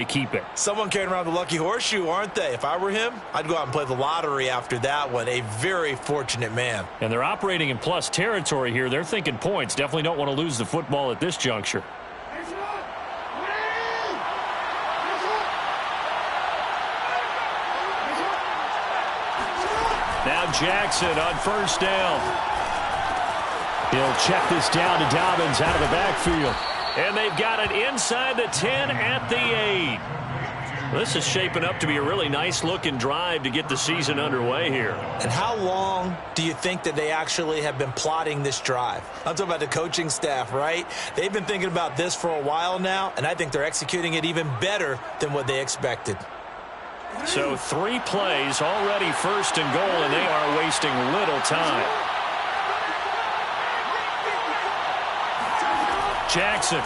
to keep it. Someone carrying around the lucky horseshoe, aren't they? If I were him, I'd go out and play the lottery after that one. A very fortunate man. And they're operating in plus territory here. They're thinking points. Definitely don't want to lose the football at this juncture. Now Jackson on first down. He'll check this down to Dobbins out of the backfield. And they've got it inside the 10 at the 8. This is shaping up to be a really nice-looking drive to get the season underway here. And how long do you think that they actually have been plotting this drive? I'm talking about the coaching staff, right? They've been thinking about this for a while now, and I think they're executing it even better than what they expected. So 3 plays, already first and goal, and they are wasting little time. Jackson.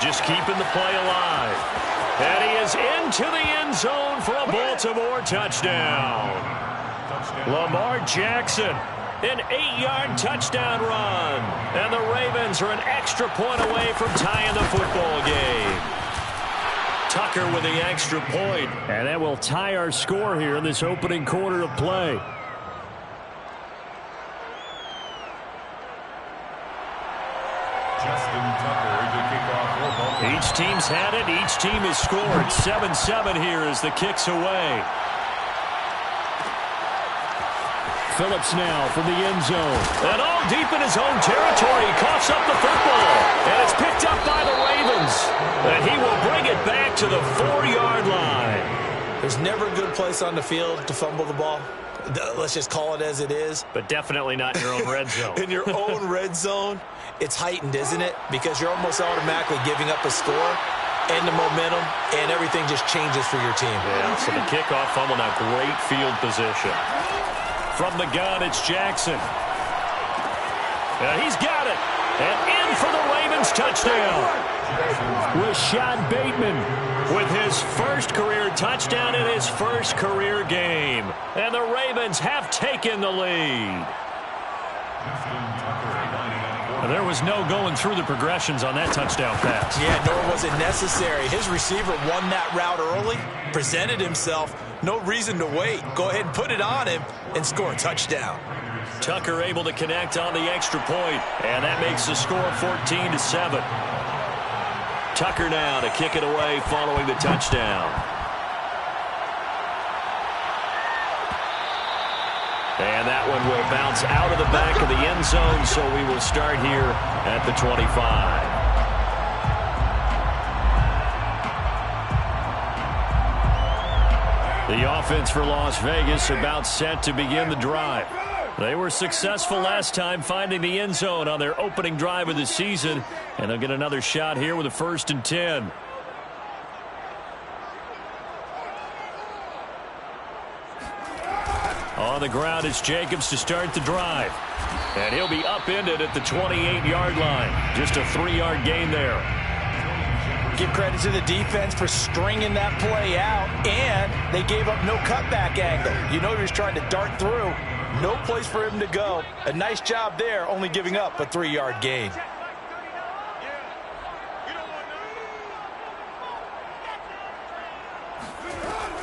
Just keeping the play alive. And he is into the end zone for a Baltimore touchdown. Lamar Jackson, an 8-yard touchdown run. And the Ravens are an extra point away from tying the football game. Tucker with the extra point. And that will tie our score here in this opening quarter of play. Each team's had it. Each team has scored. 7-7 here as the kick's away. Phillips now from the end zone. And all deep in his own territory. He coughs up the football. And it's picked up by the Ravens. And he will bring it back to the 4-yard line. There's never a good place on the field to fumble the ball. Let's just call it as it is. But definitely not in your own red zone. In your own red zone, it's heightened, isn't it? Because you're almost automatically giving up a score and the momentum, and everything just changes for your team. Yeah, so the kickoff fumble, now great field position. From the gun, it's Jackson. He's got it. And in for the Ravens touchdown. Rashad Bateman with his first career touchdown in his first career game. And the Ravens have taken the lead. And there was no going through the progressions on that touchdown pass. Yeah, nor was it necessary. His receiver won that route early, presented himself. No reason to wait. Go ahead and put it on him and score a touchdown. Tucker able to connect on the extra point, and that makes the score 14-7. Tucker now to kick it away following the touchdown. And that one will bounce out of the back of the end zone, so we will start here at the 25. The offense for Las Vegas about set to begin the drive. They were successful last time finding the end zone on their opening drive of the season, and they'll get another shot here with a 1st and 10. On the ground, it's Jacobs to start the drive. And he'll be upended at the 28-yard line. Just a 3-yard gain there. Give credit to the defense for stringing that play out, and they gave up no cutback angle. You know he was trying to dart through. No place for him to go. A nice job there, only giving up a 3-yard gain.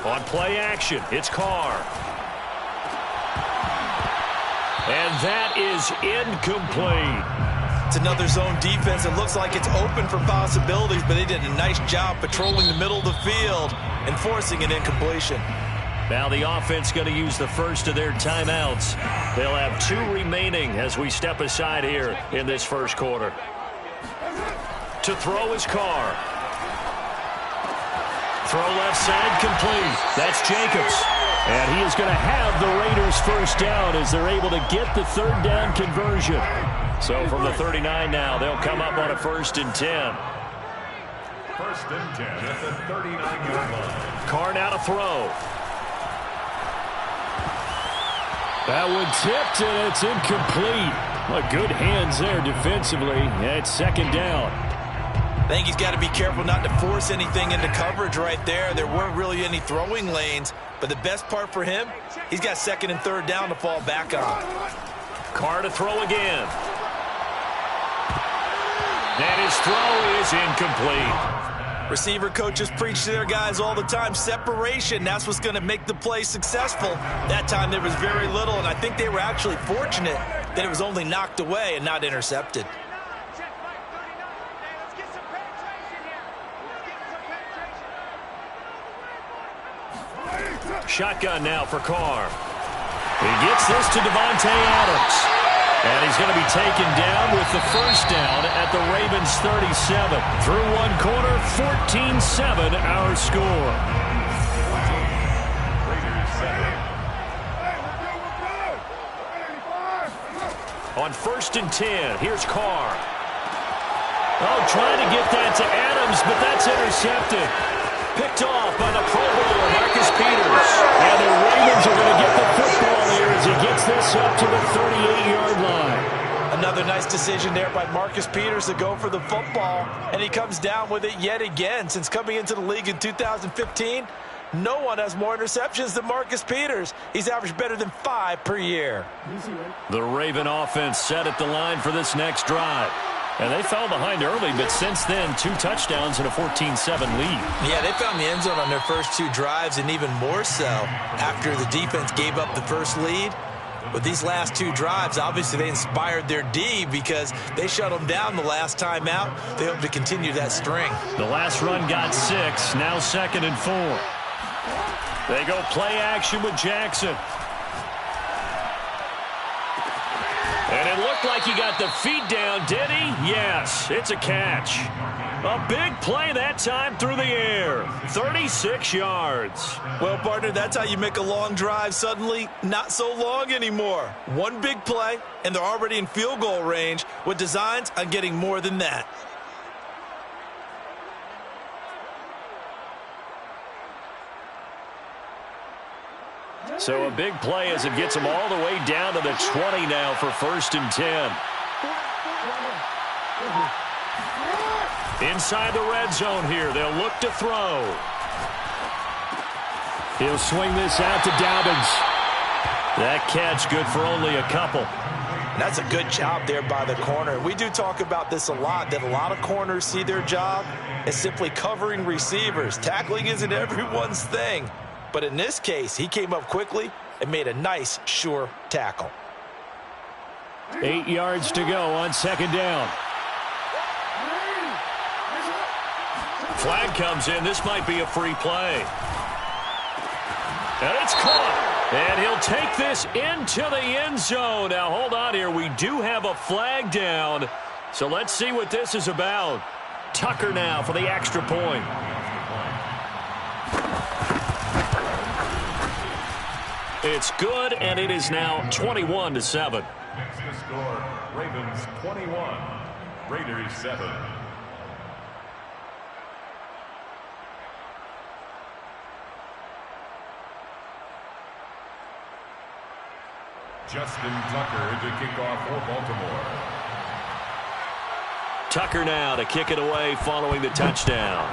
On play action, it's Carr. And that is incomplete. It's another zone defense. It looks like it's open for possibilities, but they did a nice job patrolling the middle of the field and forcing an incompletion. Now the offense going to use the first of their timeouts. They'll have 2 remaining as we step aside here in this first quarter. To throw is Carr. Throw left side complete. That's Jacobs. And he is going to have the Raiders first down as they're able to get the 3rd down conversion. So from the 39 now, they'll come up on a 1st and 10. 1st and 10 at the 39-yard line. Carr now to throw. That one tipped, and it's incomplete. Well, good hands there defensively. It's 2nd down. I think he's got to be careful not to force anything into coverage right there. There weren't really any throwing lanes, but the best part for him, he's got 2nd and 3rd down to fall back on. Carr to throw again. And his throw is incomplete. Receiver coaches preach to their guys all the time. Separation, that's what's going to make the play successful. That time there was very little, and I think they were actually fortunate that it was only knocked away and not intercepted. Shotgun now for Carr. He gets this to Devontae Adams. And he's going to be taken down with the first down at the Ravens 37. Through one quarter, 14-7 our score. On 1st and 10, here's Carr. Oh, trying to get that to Adams, but that's intercepted. Picked off by the Pro Bowler, Marcus Peters. And the Ravens are going to get the football here as he gets this up to the 38-yard line. Another nice decision there by Marcus Peters to go for the football, and he comes down with it yet again. Since coming into the league in 2015, no one has more interceptions than Marcus Peters. He's averaged better than 5 per year. The Raven offense set at the line for this next drive. And they fell behind early, but since then, 2 touchdowns and a 14-7 lead. Yeah, they found the end zone on their first 2 drives, and even more so after the defense gave up the first lead. But these last 2 drives, obviously they inspired their D because they shut them down the last time out. They hope to continue that string. The last run got 6, now 2nd and 4. They go play action with Jackson. And it looked like he got the feet down, did he? Yes, it's a catch. A big play that time through the air. 36 yards. Well, partner, that's how you make a long drive suddenly not so long anymore. One big play, and they're already in field goal range with designs on getting more than that. So a big play as it gets them all the way down to the 20 now for 1st and 10. Inside the red zone here, they'll look to throw. He'll swing this out to Dobbins. That catch good for only a couple. That's a good job there by the corner. We do talk about this a lot, that a lot of corners see their job as simply covering receivers. Tackling isn't everyone's thing. But in this case, he came up quickly and made a nice, sure tackle. 8 yards to go on 2nd down. Flag comes in. This might be a free play. And it's caught. And he'll take this into the end zone. Now, hold on here. We do have a flag down. So let's see what this is about. Tucker now for the extra point. It's good, and it is now 21-7. Next to score, Ravens 21, Raiders 7. Justin Tucker to kick off for Baltimore. Tucker now to kick it away following the touchdown.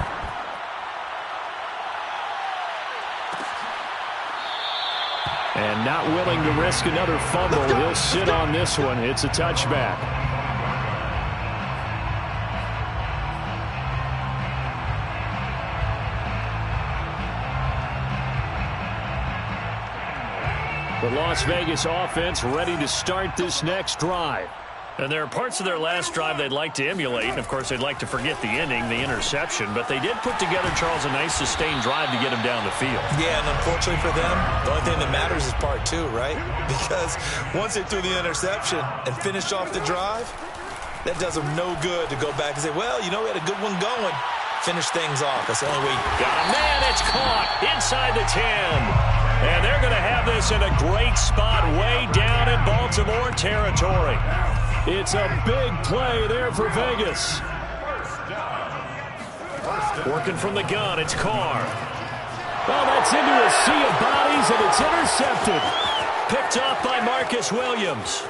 And not willing to risk another fumble. He'll sit on this one. It's a touchback. The Las Vegas offense ready to start this next drive. And there are parts of their last drive they'd like to emulate. And, of course, they'd like to forget the ending, the interception. But they did put together, Charles, a nice sustained drive to get him down the field. Yeah, and unfortunately for them, the only thing that matters is part 2, right? Because once they threw the interception and finished off the drive, that does them no good to go back and say, well, you know, we had a good one going. Finish things off. That's the only way. Got a man. It's caught inside the 10. And they're going to have this in a great spot way down in Baltimore territory. It's a big play there for Vegas. Working from the gun, it's Carr. Well, that's into a sea of bodies, and it's intercepted. Picked off by Marcus Williams.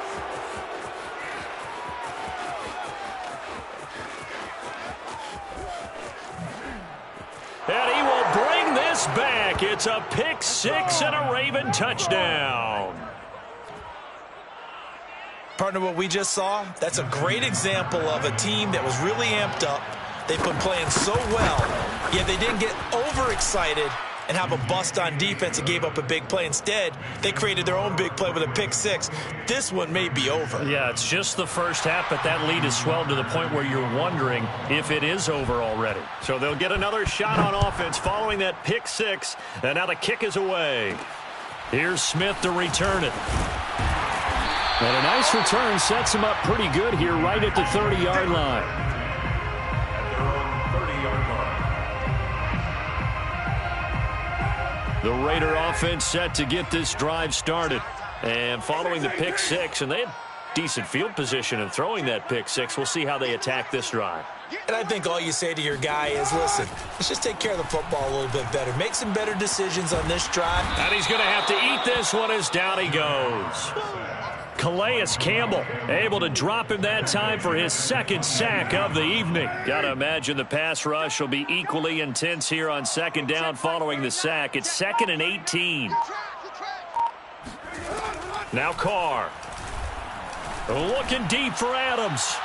And he will bring this back. It's a pick 6 and a Raven touchdown. Partner, what we just saw, that's a great example of a team that was really amped up. They've been playing so well, yet they didn't get overexcited and have a bust on defense and gave up a big play. Instead, they created their own big play with a pick six. This one may be over. Yeah, it's just the first half, but that lead has swelled to the point where you're wondering if it is over already. So they'll get another shot on offense following that pick six, and now the kick is away. Here's Smith to return it. And a nice return sets him up pretty good here right at the 30-yard line. The Raider offense set to get this drive started. And following the pick six, and they had decent field position in throwing that pick six. We'll see how they attack this drive. And I think all you say to your guy is, listen, let's just take care of the football a little bit better. Make some better decisions on this drive. And he's going to have to eat this one as down he goes. Calais Campbell able to drop him that time for his second sack of the evening. Got to imagine the pass rush will be equally intense here on second down following the sack. It's 2nd and 18. Now Carr. Looking deep for Adams.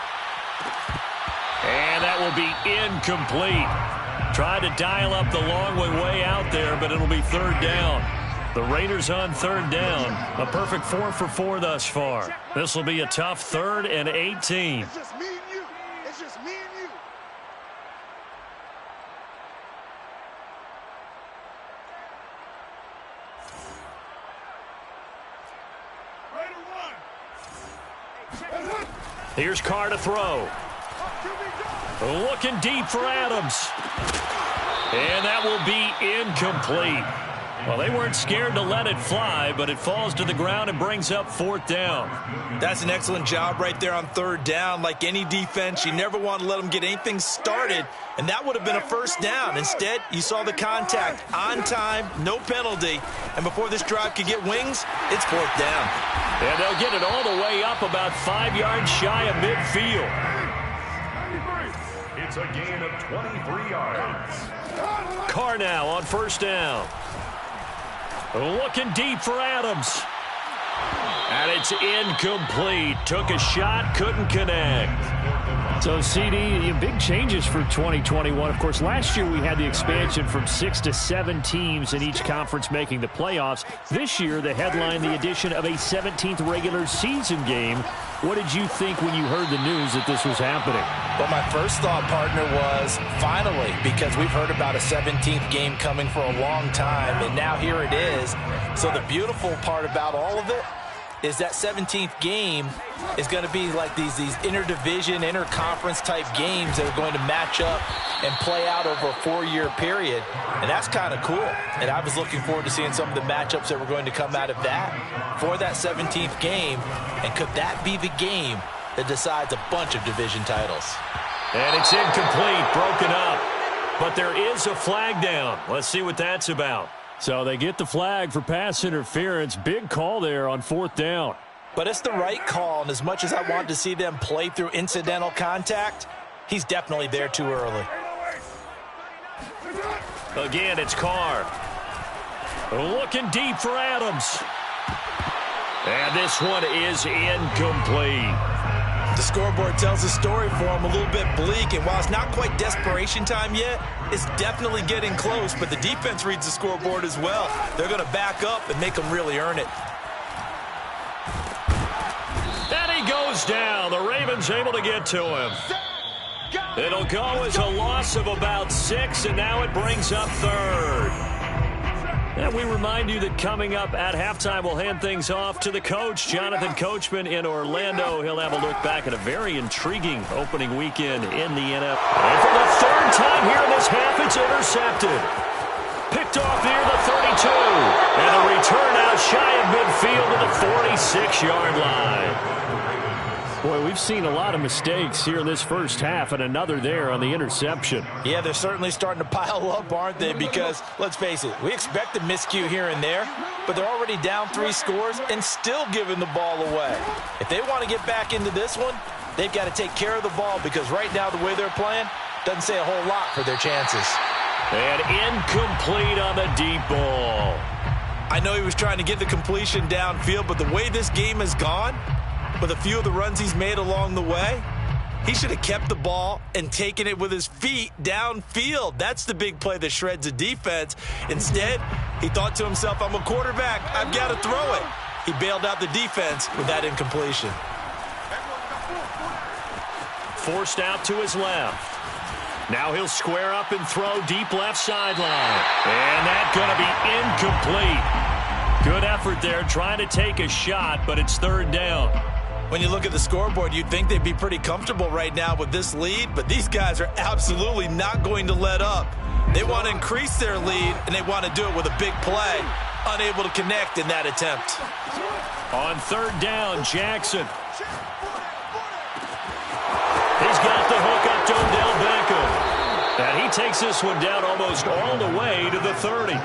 And that will be incomplete. Tried to dial up the long way out there, but it'll be third down. The Raiders on third down. A perfect 4 for 4 thus far. This will be a tough 3rd and 18. It's just me and you. It's just me and you. Here's Carr to throw. Looking deep for Adams. And that will be incomplete. Well, they weren't scared to let it fly, but it falls to the ground and brings up 4th down. That's an excellent job right there on third down. Like any defense, you never want to let them get anything started, and that would have been a first down. Instead, you saw the contact on time, no penalty, and before this drive could get wings, it's 4th down. And they'll get it all the way up about 5 yards shy of midfield. It's a gain of 23 yards. Carr now on first down. Looking deep for Adams. And it's incomplete. Took a shot, couldn't connect. So, CD, big changes for 2021. Of course, last year we had the expansion from 6 to 7 teams in each conference making the playoffs. This year, the headline, the addition of a 17th regular season game. What did you think when you heard the news that this was happening? Well, my first thought, partner, was finally, because we've heard about a 17th game coming for a long time, and now here it is. So the beautiful part about all of it is that 17th game is going to be like these interdivision, interconference type games that are going to match up and play out over a 4-year period. And that's kind of cool. And I was looking forward to seeing some of the matchups that were going to come out of that for that 17th game. And could that be the game that decides a bunch of division titles? And it's incomplete, broken up. But there is a flag down. Let's see what that's about. So they get the flag for pass interference. Big call there on 4th down. But it's the right call, and as much as I wanted to see them play through incidental contact, he's definitely there too early. Again, it's Carr. Looking deep for Adams. And this one is incomplete. The scoreboard tells the story for him, a little bit bleak, and while it's not quite desperation time yet, it's definitely getting close, but the defense reads the scoreboard as well. They're going to back up and make them really earn it. And he goes down. The Ravens able to get to him. It'll go as a loss of about 6, and now it brings up 3rd. And we remind you that coming up at halftime, we'll hand things off to the coach, Jonathan Coachman in Orlando. He'll have a look back at a very intriguing opening weekend in the NFL. And for the 3rd time here in this half, it's intercepted. Picked off near the 32. And a return out shy of midfield to the 46-yard line. Boy, we've seen a lot of mistakes here in this first half, and another there on the interception. Yeah, they're certainly starting to pile up, aren't they? Because, let's face it, we expect a miscue here and there, but they're already down 3 scores and still giving the ball away. If they want to get back into this one, they've got to take care of the ball, because right now the way they're playing doesn't say a whole lot for their chances. And incomplete on the deep ball. I know he was trying to get the completion downfield, but the way this game has gone, with a few of the runs he's made along the way, he should have kept the ball and taken it with his feet downfield. That's the big play that shreds a defense. Instead, he thought to himself, I'm a quarterback, I've got to throw it. He bailed out the defense with that incompletion. Forced out to his left. Now he'll square up and throw deep left sideline. And that's going to be incomplete. Good effort there trying to take a shot, but it's third down. When you look at the scoreboard, you'd think they'd be pretty comfortable right now with this lead, but these guys are absolutely not going to let up. They want to increase their lead, and they want to do it with a big play. Unable to connect in that attempt. On third down, Jackson. He's got the hook up to Odell Beckham. And he takes this one down almost all the way to the 30.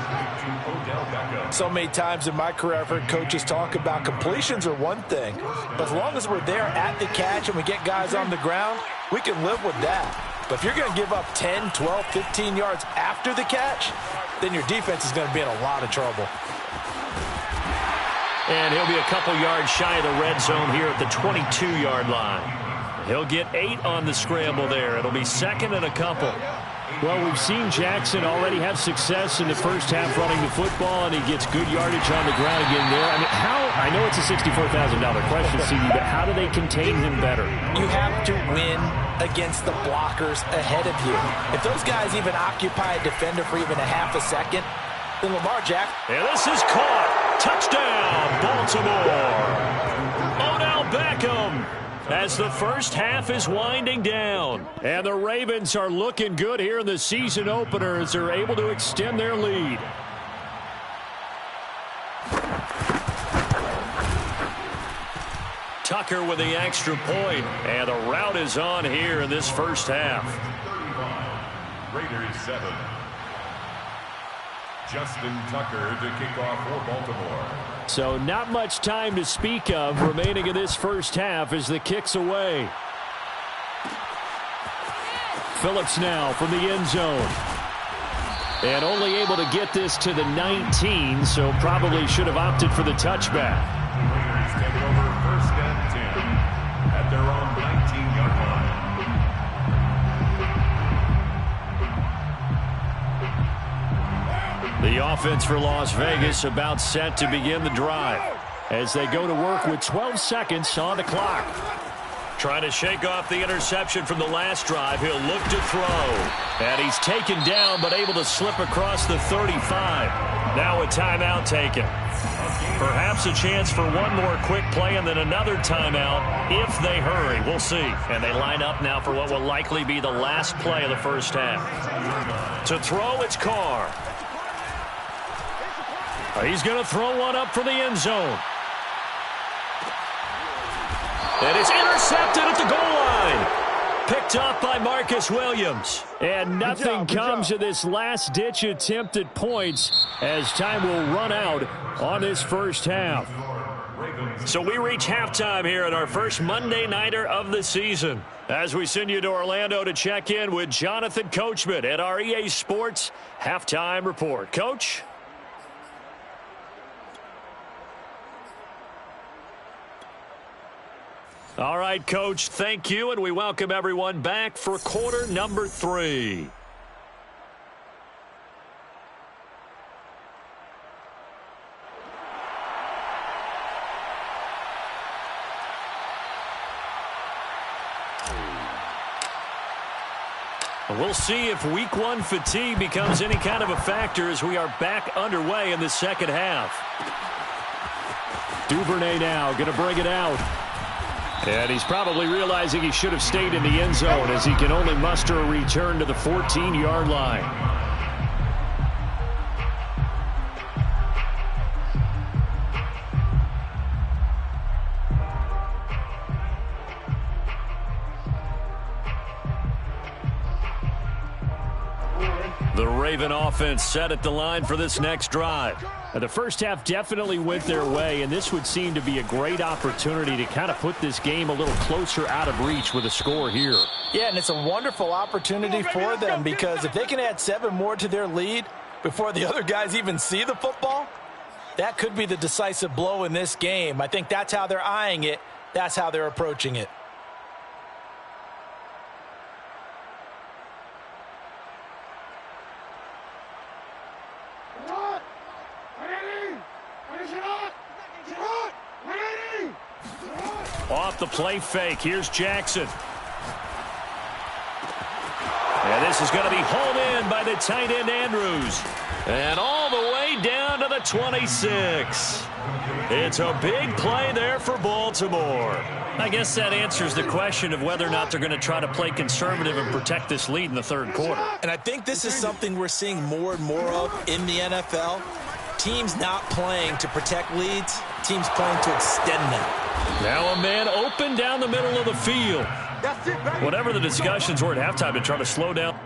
So many times in my career, I've heard coaches talk about completions are one thing. But as long as we're there at the catch and we get guys on the ground, we can live with that. But if you're going to give up 10, 12, 15 yards after the catch, then your defense is going to be in a lot of trouble. And he'll be a couple yards shy of the red zone here at the 22-yard line. He'll get 8 on the scramble there. It'll be second and a couple. Well, we've seen Jackson already have success in the first half running the football, and he gets good yardage on the ground again there. I mean, I know it's a $64,000 question, CD, but how do they contain him better? You have to win against the blockers ahead of you. If those guys even occupy a defender for even a half a second, then Lamar Jackson. And this is caught. Touchdown, Baltimore. Odell Beckham. As the first half is winding down. And the Ravens are looking good here in the season opener as they're able to extend their lead. Tucker with the extra point. And the route is on here in this first half. 35. Raiders 7. Justin Tucker to kick off for Baltimore. So not much time to speak of remaining in this first half as the kick's away. Phillips now from the end zone. And only able to get this to the 19, so probably should have opted for the touchback. Raiders take it over first and 10 at their own 19-yard line. The offense for Las Vegas about set to begin the drive as they go to work with 12 seconds on the clock. Trying to shake off the interception from the last drive. He'll look to throw. And he's taken down but able to slip across the 35. Now a timeout taken. Perhaps a chance for one more quick play and then another timeout if they hurry. We'll see. And they line up now for what will likely be the last play of the first half. To throw, it's Carr. He's going to throw one up for the end zone. And it's intercepted at the goal line. Picked up by Marcus Williams. And nothing comes of this last-ditch attempt at points as time will run out on this first half. So we reach halftime here at our first Monday Nighter of the season. As we send you to Orlando to check in with Jonathan Coachman at our EA Sports Halftime Report. Coach? All right, Coach, thank you, and we welcome everyone back for quarter number 3. We'll see if week 1 fatigue becomes any kind of a factor as we are back underway in the second half. Duvernay now going to bring it out. And he's probably realizing he should have stayed in the end zone as he can only muster a return to the 14-yard line. The Raven offense set at the line for this next drive. The first half definitely went their way, and this would seem to be a great opportunity to kind of put this game a little closer out of reach with a score here. Yeah, and it's a wonderful opportunity for them because if they can add 7 more to their lead before the other guys even see the football, that could be the decisive blow in this game. I think that's how they're eyeing it, That's how they're approaching it. Off the play fake, here's Jackson. And this is going to be hauled in by the tight end, Andrews. And all the way down to the 26. It's a big play there for Baltimore. I guess that answers the question of whether or not they're going to try to play conservative and protect this lead in the third quarter. And I think this is something we're seeing more and more of in the NFL. Teams not playing to protect leads, teams playing to extend them. Now a man open down the middle of the field. Whatever the discussions were at halftime to try to slow down.